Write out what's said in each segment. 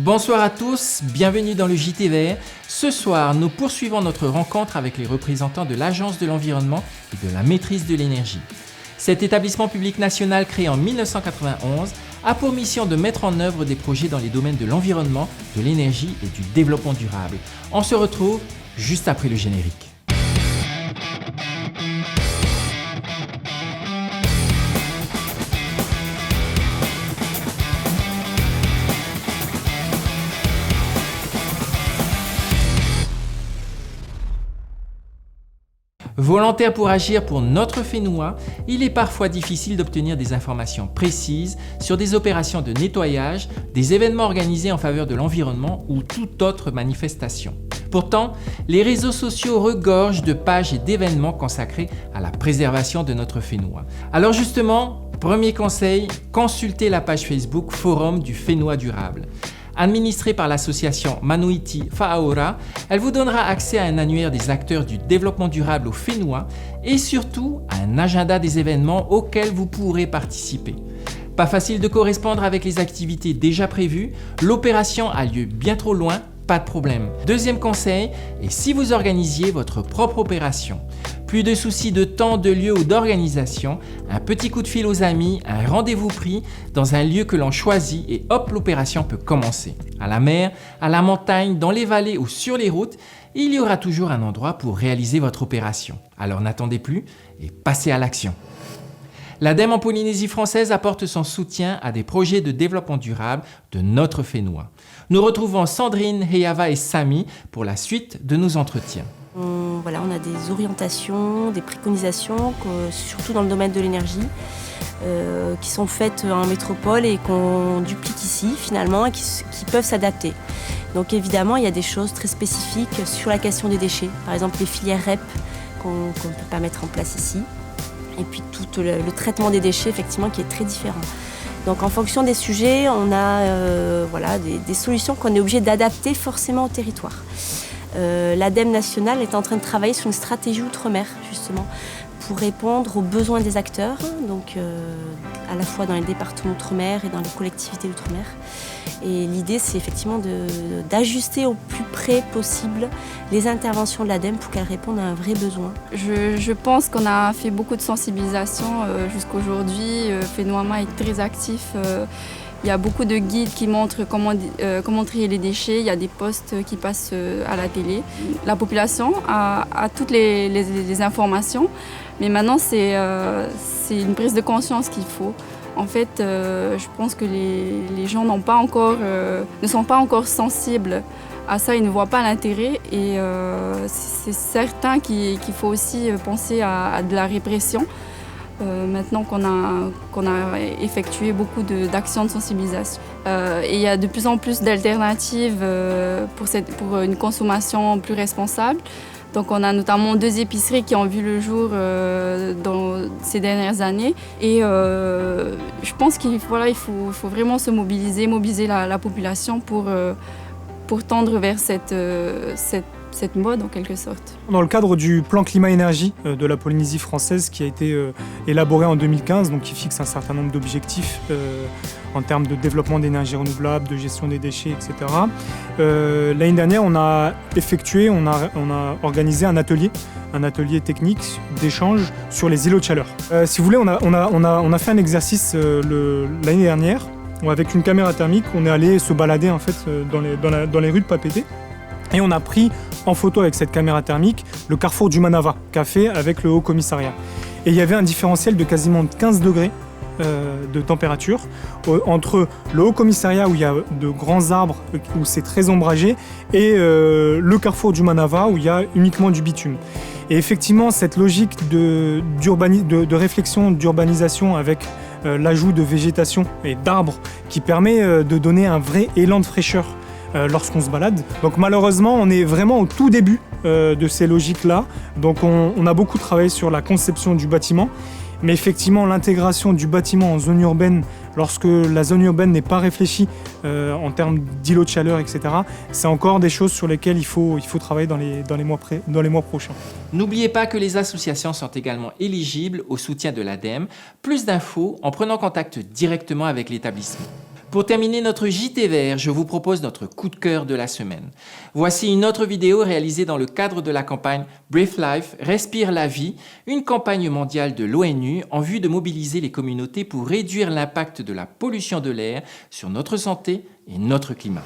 Bonsoir à tous, bienvenue dans le JT Vert. Ce soir, nous poursuivons notre rencontre avec les représentants de l'Agence de l'environnement et de la maîtrise de l'énergie. Cet établissement public national créé en 1991 a pour mission de mettre en œuvre des projets dans les domaines de l'environnement, de l'énergie et du développement durable. On se retrouve juste après le générique. Volontaire pour agir pour notre Fénois, il est parfois difficile d'obtenir des informations précises sur des opérations de nettoyage, des événements organisés en faveur de l'environnement ou toute autre manifestation. Pourtant, les réseaux sociaux regorgent de pages et d'événements consacrés à la préservation de notre Fénois. Alors justement, premier conseil, consultez la page Facebook Forum du Fénois durable. Administrée par l'association Manuiti Faaora, elle vous donnera accès à un annuaire des acteurs du développement durable au Fénois et surtout à un agenda des événements auxquels vous pourrez participer. Pas facile de correspondre avec les activités déjà prévues, l'opération a lieu bien trop loin, pas de problème. Deuxième conseil, et si vous organisiez votre propre opération, plus de soucis de temps, de lieu ou d'organisation, un petit coup de fil aux amis, un rendez-vous pris dans un lieu que l'on choisit et hop, l'opération peut commencer. À la mer, à la montagne, dans les vallées ou sur les routes, il y aura toujours un endroit pour réaliser votre opération. Alors n'attendez plus et passez à l'action. L'ADEME en Polynésie française apporte son soutien à des projets de développement durable de notre Fénois. Nous retrouvons Sandrine, Heyava et Samy pour la suite de nos entretiens. On a des orientations, des préconisations, surtout dans le domaine de l'énergie, qui sont faites en métropole et qu'on duplique ici finalement et qui peuvent s'adapter. Donc évidemment, il y a des choses très spécifiques sur la question des déchets, par exemple les filières REP qu'on ne peut pas mettre en place ici, et puis tout le traitement des déchets effectivement qui est très différent. Donc en fonction des sujets, on a des solutions qu'on est obligé d'adapter forcément au territoire. L'ADEME nationale est en train de travailler sur une stratégie outre-mer, justement, pour répondre aux besoins des acteurs, donc à la fois dans les départements outre-mer et dans les collectivités outre-mer. Et l'idée, c'est effectivement d'ajuster au plus près possible les interventions de l'ADEME pour qu'elles répondent à un vrai besoin. Je pense qu'on a fait beaucoup de sensibilisation jusqu'aujourd'hui. Fénoama est très actif. Il y a beaucoup de guides qui montrent comment trier les déchets. Il y a des posts qui passent à la télé. La population a toutes les informations, mais maintenant c'est une prise de conscience qu'il faut. En fait, je pense que les gens ne sont pas encore sensibles à ça, ils ne voient pas l'intérêt et c'est certain qu'il faut aussi penser à de la répression. Maintenant qu'on a effectué beaucoup d'actions de sensibilisation. Et il y a de plus en plus d'alternatives pour une consommation plus responsable. Donc on a notamment 2 épiceries qui ont vu le jour dans ces dernières années. Et je pense qu'il faut vraiment se mobiliser la population pour tendre vers cette mode en quelque sorte. Dans le cadre du plan climat-énergie de la Polynésie française qui a été élaboré en 2015, donc qui fixe un certain nombre d'objectifs en termes de développement d'énergie renouvelable, de gestion des déchets, etc. L'année dernière, on a organisé un atelier technique d'échange sur les îlots de chaleur. Si vous voulez, on a fait un exercice l'année dernière où avec une caméra thermique, on est allé se balader en fait dans les rues de Papeete. Et on a pris en photo avec cette caméra thermique le carrefour du Manava, café avec le Haut Commissariat. Et il y avait un différentiel de quasiment 15 degrés de température entre le Haut Commissariat où il y a de grands arbres, où c'est très ombragé, et le carrefour du Manava où il y a uniquement du bitume. Et effectivement, cette logique de réflexion d'urbanisation avec l'ajout de végétation et d'arbres qui permet de donner un vrai élan de fraîcheur lorsqu'on se balade. Donc malheureusement, on est vraiment au tout début de ces logiques-là. Donc on a beaucoup travaillé sur la conception du bâtiment. Mais effectivement, l'intégration du bâtiment en zone urbaine, lorsque la zone urbaine n'est pas réfléchie en termes d'îlots de chaleur, etc., c'est encore des choses sur lesquelles il faut travailler dans les mois prochains. N'oubliez pas que les associations sont également éligibles au soutien de l'ADEME. Plus d'infos en prenant contact directement avec l'établissement. Pour terminer notre JT Vert, je vous propose notre coup de cœur de la semaine. Voici une autre vidéo réalisée dans le cadre de la campagne Breathe Life, Respire la vie, une campagne mondiale de l'ONU en vue de mobiliser les communautés pour réduire l'impact de la pollution de l'air sur notre santé et notre climat.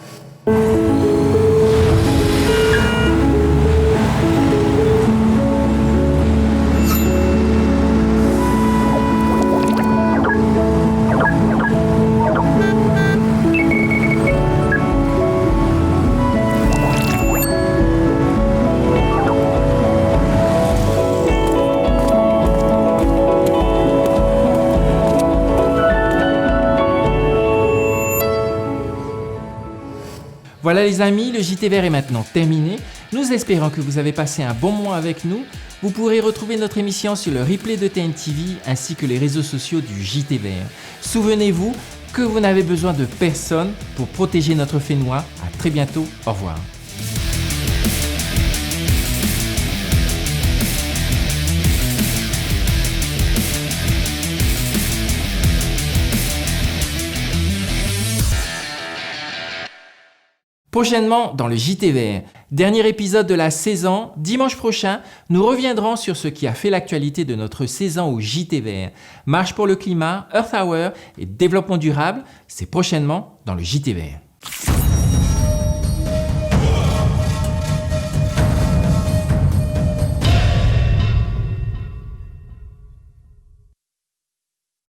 Voilà les amis, le JT Vert est maintenant terminé. Nous espérons que vous avez passé un bon moment avec nous. Vous pourrez retrouver notre émission sur le replay de TNTV ainsi que les réseaux sociaux du JT Vert. Souvenez-vous que vous n'avez besoin de personne pour protéger notre Fénois. À très bientôt, au revoir. Prochainement dans le JT Vert, dernier épisode de la saison, dimanche prochain, nous reviendrons sur ce qui a fait l'actualité de notre saison au JT Vert. Marche pour le climat, Earth Hour et développement durable, c'est prochainement dans le JT Vert.